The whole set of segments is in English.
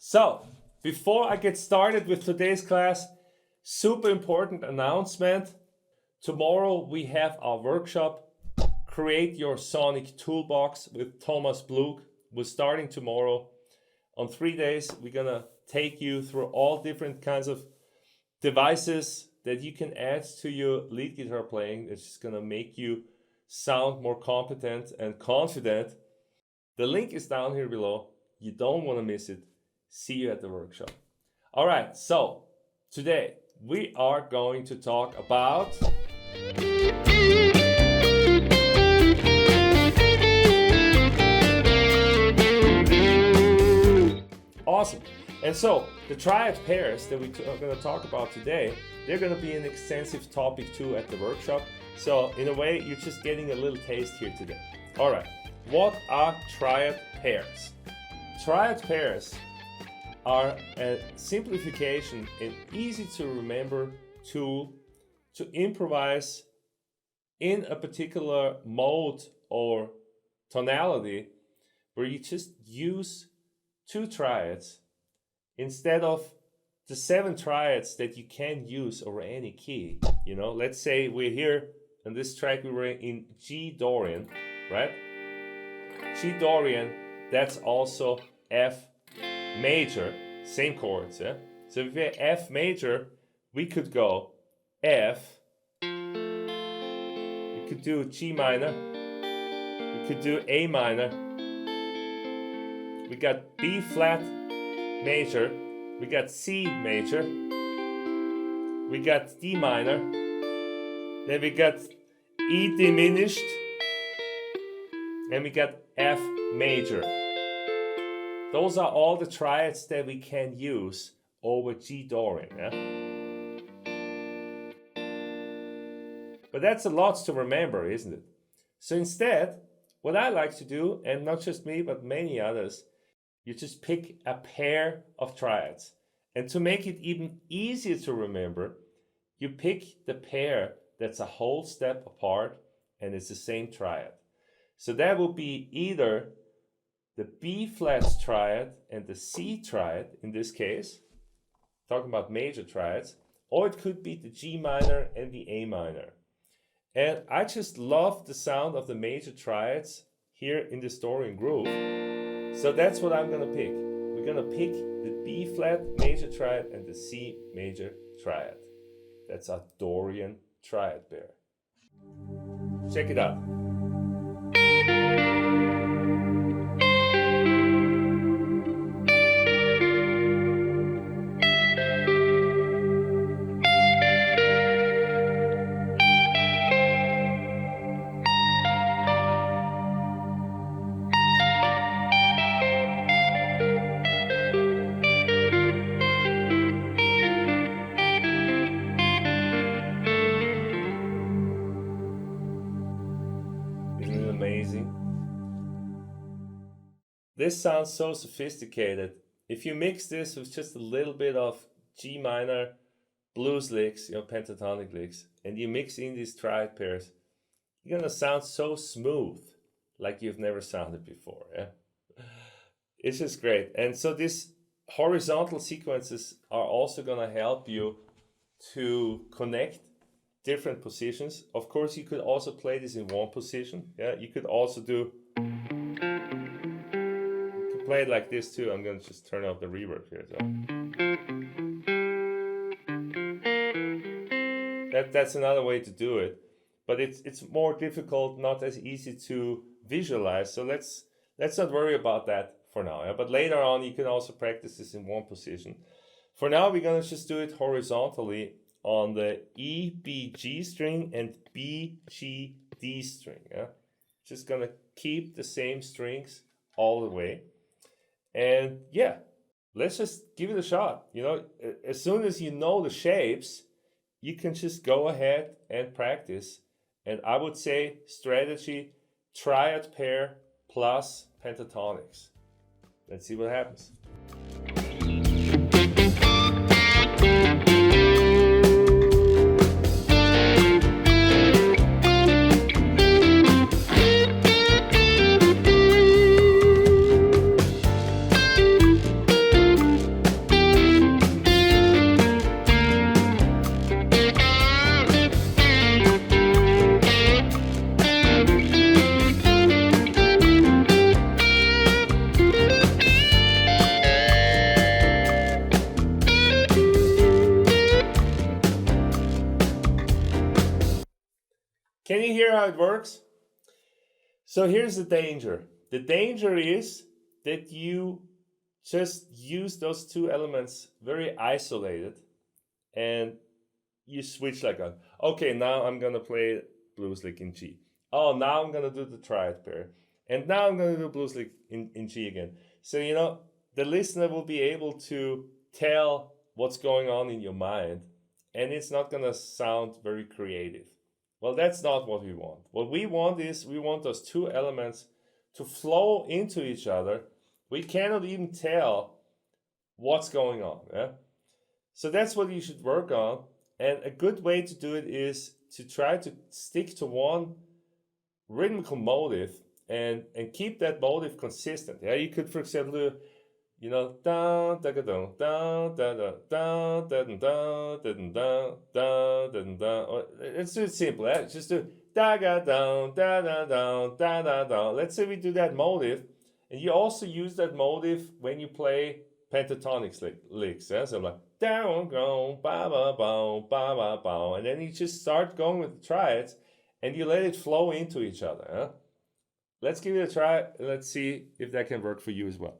So, before I get started with today's class, super important announcement. Tomorrow we have our workshop, Create Your Sonic Toolbox with Thomas Blug. We're starting tomorrow. On 3 days, we're gonna take you through all different kinds of devices that you can add to your lead guitar playing. It's just gonna make you sound more competent and confident. The link is down here below. You don't wanna miss it. See you at the workshop. All right, so today we are going to talk about awesome. And so the Triad Pairs that we're going to talk about today, they're going to be an extensive topic too at the workshop. So in a way, you're just getting a little taste here today. All right, what are Triad Pairs? Triad Pairs are a simplification and easy to remember tool to improvise in a particular mode or tonality where you just use 2 triads instead of the 7 triads that you can use over any key. You know, let's say we're here on this track, we were in G Dorian, right? G Dorian, that's also F major, same chords, yeah? So if we have F major, we could go F, we could do G minor, we could do A minor, we got B flat major, we got C major, we got D minor, then we got E diminished, and we got F major. Those are all the triads that we can use over G Dorian. Yeah? But that's a lot to remember, isn't it? So instead, what I like to do, and not just me, but many others, you just pick a pair of triads. And to make it even easier to remember, you pick the pair that's a whole step apart and it's the same triad. So that would be either the B flat triad and the C triad in this case, talking about major triads, or it could be the G minor and the A minor. And I just love the sound of the major triads here in this Dorian groove. So that's what I'm gonna pick. We're gonna pick the B flat major triad and the C major triad. That's a Dorian triad pair. Check it out. Amazing. This sounds so sophisticated. If you mix this with just a little bit of G minor blues licks, you know, pentatonic licks, and you mix in these triad pairs, you're gonna sound so smooth, like you've never sounded before. Yeah? It's just great. And so these horizontal sequences are also gonna help you to connect different positions. Of course, you could also play this in one position. Yeah, you could also do, you could play it like this too. I'm gonna just turn off the reverb here. So that's another way to do it, but it's more difficult, not as easy to visualize. So let's not worry about that for now. Yeah? But later on, you can also practice this in one position. For now, we're gonna just do it horizontally on the E, B, G string and B, G, D string. Yeah? Just gonna keep the same strings all the way. And yeah, let's just give it a shot. You know, as soon as you know the shapes, you can just go ahead and practice. And I would say strategy, triad pair plus pentatonics. Let's see what happens. Can you hear how it works? So here's the danger. The danger is that you just use those two elements very isolated and you switch like, okay, now I'm going to play blues lick in G. Oh, now I'm going to do the triad pair. And now I'm going to do blues lick in G again. So, the listener will be able to tell what's going on in your mind, and it's not going to sound very creative. Well, that's not what we want. What we want is we want those two elements to flow into each other. We cannot even tell what's going on. Yeah? So that's what you should work on. And a good way to do it is to try to stick to one rhythmical motive and keep that motive consistent. Yeah, you could, for example, do, da da da da da da da da da da da da da. Let's do it simple. Yeah? Just do da da da da da da da da. Let's say we do that motive, and you also use that motive when you play pentatonics licks. Yeah? So like down go ba ba ba ba ba ba, and then you just start going with the triads, and you let it flow into each other. Yeah? Let's give it a try. Let's see if that can work for you as well.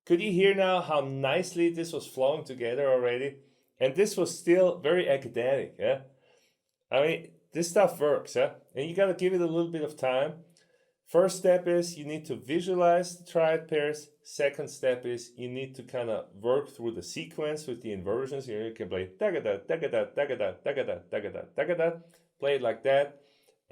Could you hear now how nicely this was flowing together already? And this was still very academic, yeah? I mean, this stuff works, yeah? And you gotta give it a little bit of time. First step is you need to visualize the triad pairs. Second step is you need to kind of work through the sequence with the inversions. You can play da-ga-da, da-ga-da, da-ga-da, da-ga-da, da-ga-da, da-ga-da. Play it like that.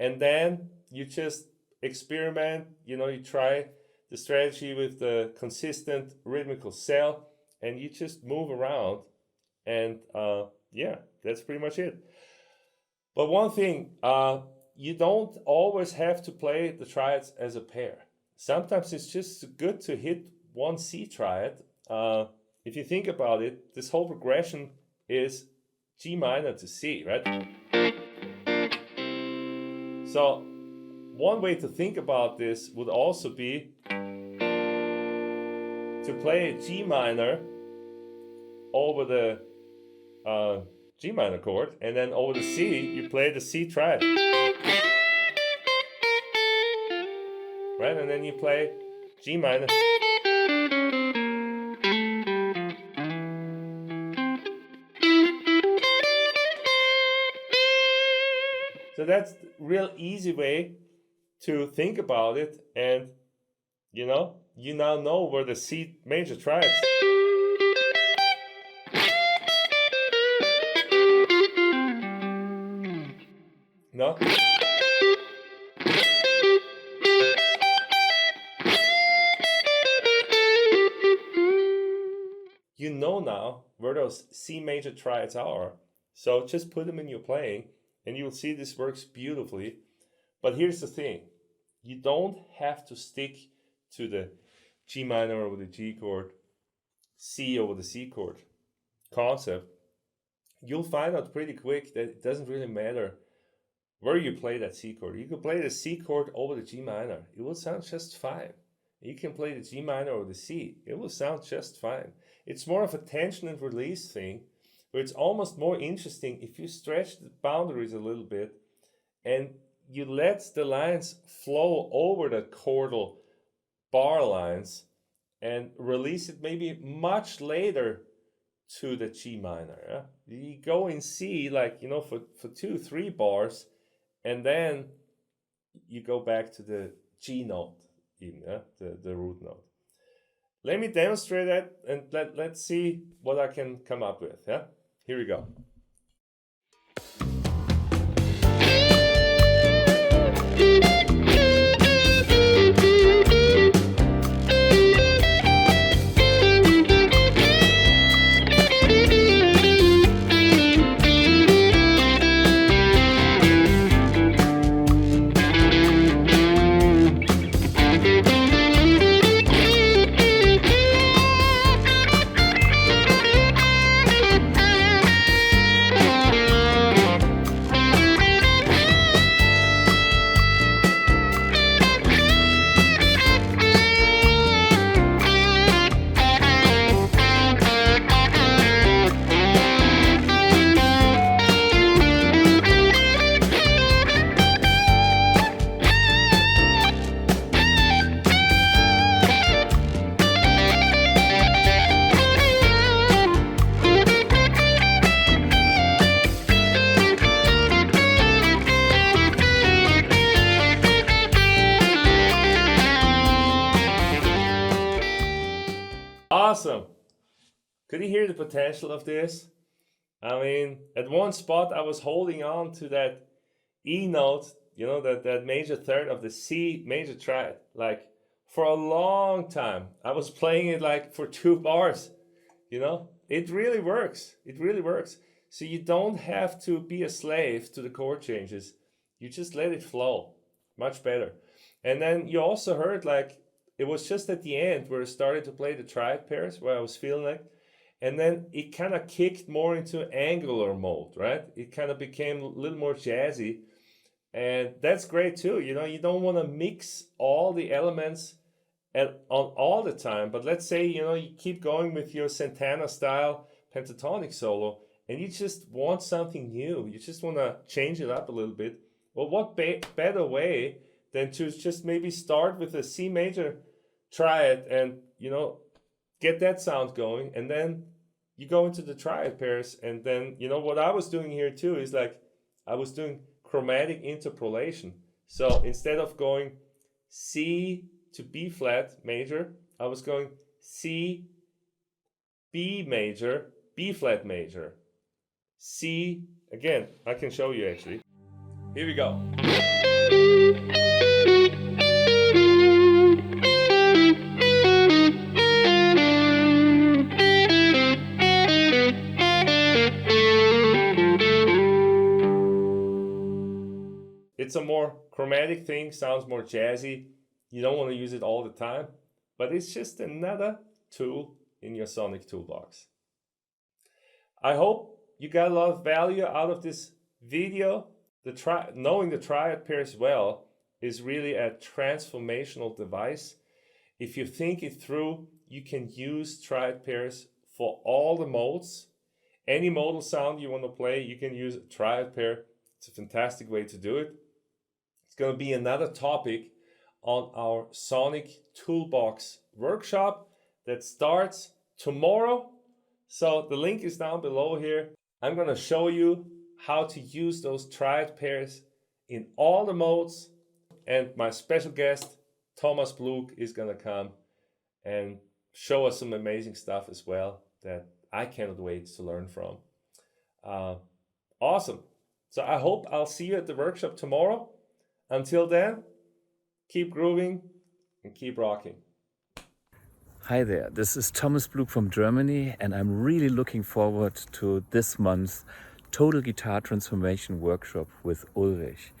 And then you just experiment, you try the strategy with the consistent rhythmical cell, and you just move around, and yeah, that's pretty much it. But one thing, you don't always have to play the triads as a pair. Sometimes it's just good to hit one C triad. If you think about it, this whole progression is G minor to C, right? So one way to think about this would also be to play a G minor over the G minor chord, and then over the C, you play the C triad. Right? And then you play G minor. So that's a real easy way to think about it, and you now know where the C major triads. No? You know now where those C major triads are, so just put them in your playing and you'll see this works beautifully. But here's the thing, you don't have to stick to the G minor over the G chord, C over the C chord concept. You'll find out pretty quick that it doesn't really matter where you play that C chord. You can play the C chord over the G minor. It will sound just fine. You can play the G minor over the C. It will sound just fine. It's more of a tension and release thing, where it's almost more interesting if you stretch the boundaries a little bit and you let the lines flow over the chordal bar lines and release it maybe much later to the G minor. Yeah? You go in C for 2-3 bars, and then you go back to the G note, even, yeah? the root note. Let me demonstrate that, and let's see what I can come up with. Yeah? Here we go. Could you hear the potential of this? I mean, at one spot I was holding on to that E note, you know, that major third of the C major triad, like for a long time. I was playing it like for 2 bars, you know? It really works. It really works. So you don't have to be a slave to the chord changes. You just let it flow. Much better. And then you also heard like it was just at the end where I started to play the triad pairs where I was feeling like, and then it kind of kicked more into angular mode, right? It kind of became a little more jazzy, and that's great too. You know, you don't want to mix all the elements on all the time, but let's say, you know, you keep going with your Santana style pentatonic solo, and you just want something new. You just want to change it up a little bit. Well, what better way than to just maybe start with a C major triad and, you know, get that sound going, and then you go into the triad pairs. And then, you know, what I was doing here too is like I was doing chromatic interpolation. So instead of going C to B flat major, I was going C, B major, B flat major, C. Again, I can show you actually. Here we go. It's a more chromatic thing, sounds more jazzy. You don't want to use it all the time, but it's just another tool in your sonic toolbox. I hope you got a lot of value out of this video. Knowing the triad pairs well is really a transformational device. If you think it through, you can use triad pairs for all the modes. Any modal sound you want to play, you can use a triad pair. It's a fantastic way to do it. It's going to be another topic on our Sonic Toolbox workshop that starts tomorrow. So the link is down below here. I'm going to show you how to use those triad pairs in all the modes. And my special guest, Thomas Blug, is going to come and show us some amazing stuff as well that I cannot wait to learn from. Awesome. So I hope I'll see you at the workshop tomorrow. Until then, keep grooving and keep rocking. Hi there, this is Thomas Blug from Germany, and I'm really looking forward to this month's Total Guitar Transformation Workshop with Ulrich.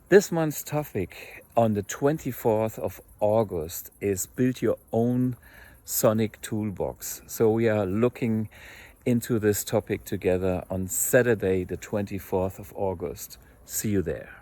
This month's topic on the 24th of August is Build Your Own Sonic Toolbox. So we are looking into this topic together on Saturday, the 24th of August. See you there.